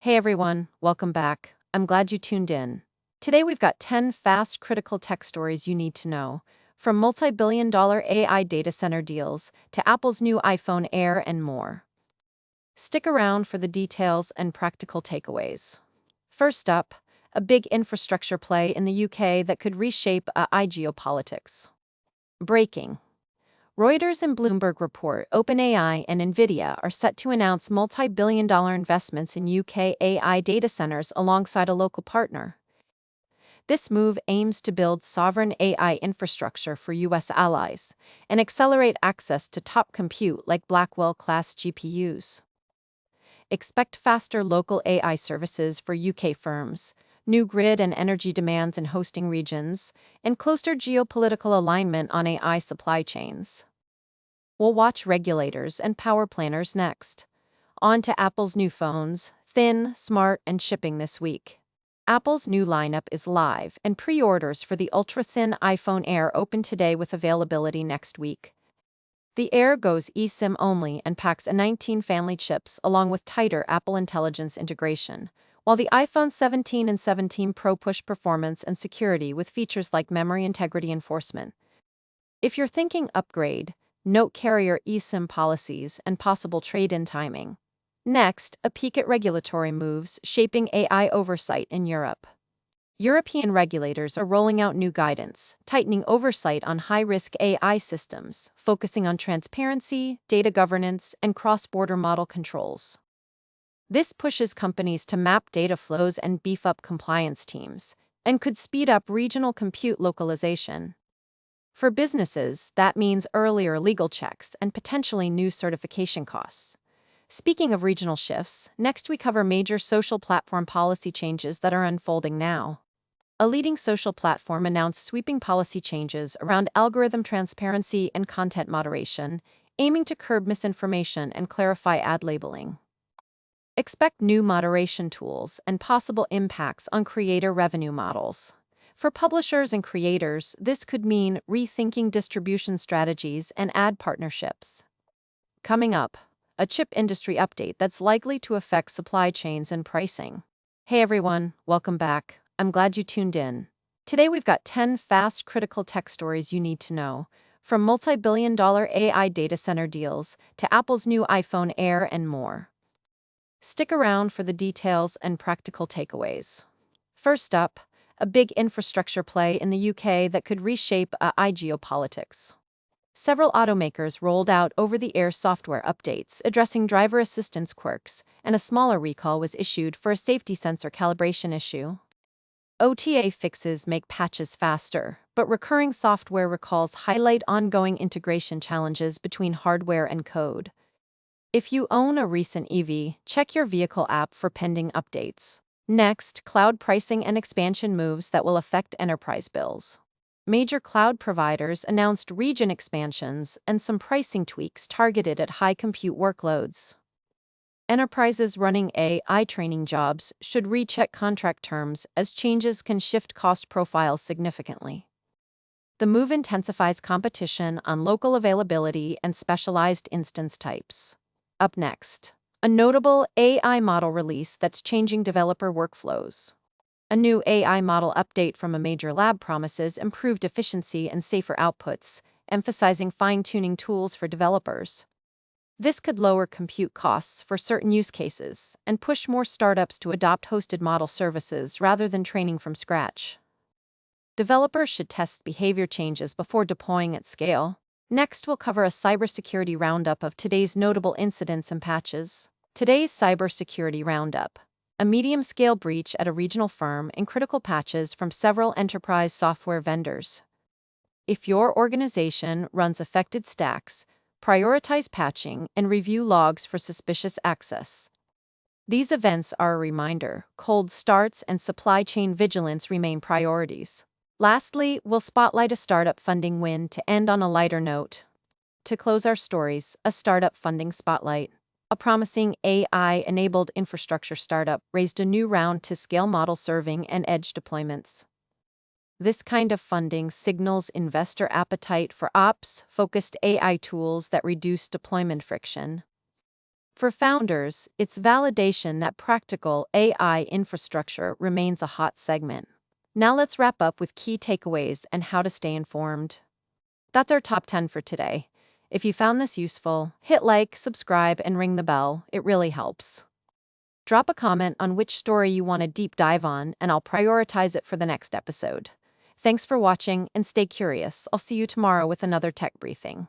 Hey everyone, welcome back. I'm glad you tuned in. Today we've got 10 fast, critical tech stories you need to know, from multi-billion-dollar AI data center deals to Apple's new iPhone Air and more. Stick around for the details and practical takeaways. First up, a big infrastructure play in the UK that could reshape AI geopolitics. Breaking. Reuters and Bloomberg report OpenAI and NVIDIA are set to announce multi-billion-dollar investments in UK AI data centers alongside a local partner. This move aims to build sovereign AI infrastructure for US allies and accelerate access to top compute like Blackwell-class GPUs. Expect faster local AI services for UK firms, new grid and energy demands in hosting regions, and closer geopolitical alignment on AI supply chains. We'll watch regulators and power planners next. On to Apple's new phones, thin, smart, and shipping this week. Apple's new lineup is live, and pre-orders for the ultra-thin iPhone Air open today with availability next week. The Air goes eSIM only and packs a 19 family chips along with tighter Apple Intelligence integration, while the iPhone 17 and 17 Pro push performance and security with features like memory integrity enforcement. If you're thinking upgrade, note carrier eSIM policies and possible trade-in timing. Next, a peek at regulatory moves shaping AI oversight in Europe. European regulators are rolling out new guidance, tightening oversight on high-risk AI systems, focusing on transparency, data governance, and cross-border model controls. This pushes companies to map data flows and beef up compliance teams, and could speed up regional compute localization. For businesses, that means earlier legal checks and potentially new certification costs. Speaking of regional shifts, next we cover major social platform policy changes that are unfolding now. A leading social platform announced sweeping policy changes around algorithm transparency and content moderation, aiming to curb misinformation and clarify ad labeling. Expect new moderation tools and possible impacts on creator revenue models. For publishers and creators, this could mean rethinking distribution strategies and ad partnerships. Coming up, a chip industry update that's likely to affect supply chains and pricing. Hey everyone, welcome back. I'm glad you tuned in. Today we've got 10 fast, critical tech stories you need to know, from multi-billion-dollar AI data center deals to Apple's new iPhone Air and more. Stick around for the details and practical takeaways. First up, a big infrastructure play in the UK that could reshape AI geopolitics. Several automakers rolled out over-the-air software updates addressing driver assistance quirks, and a smaller recall was issued for a safety sensor calibration issue. OTA fixes make patches faster, but recurring software recalls highlight ongoing integration challenges between hardware and code. If you own a recent EV, check your vehicle app for pending updates. Next, cloud pricing and expansion moves that will affect enterprise bills. Major cloud providers announced region expansions and some pricing tweaks targeted at high compute workloads. Enterprises running AI training jobs should recheck contract terms as changes can shift cost profiles significantly. The move intensifies competition on local availability and specialized instance types. Up next, a notable AI model release that's changing developer workflows. A new AI model update from a major lab promises improved efficiency and safer outputs, emphasizing fine-tuning tools for developers. This could lower compute costs for certain use cases and push more startups to adopt hosted model services rather than training from scratch. Developers should test behavior changes before deploying at scale. Next, we'll cover a cybersecurity roundup of today's notable incidents and patches. Today's cybersecurity roundup: a medium-scale breach at a regional firm and critical patches from several enterprise software vendors. If your organization runs affected stacks, prioritize patching and review logs for suspicious access. These events are a reminder: cold starts and supply chain vigilance remain priorities. Lastly, we'll spotlight a startup funding win to end on a lighter note. To close our stories, a startup funding spotlight. A promising AI-enabled infrastructure startup raised a new round to scale model serving and edge deployments. This kind of funding signals investor appetite for ops-focused AI tools that reduce deployment friction. For founders, it's validation that practical AI infrastructure remains a hot segment. Now let's wrap up with key takeaways and how to stay informed. That's our top 10 for today. If you found this useful, hit like, subscribe, and ring the bell. It really helps. Drop a comment on which story you want to deep dive on, and I'll prioritize it for the next episode. Thanks for watching and stay curious. I'll see you tomorrow with another tech briefing.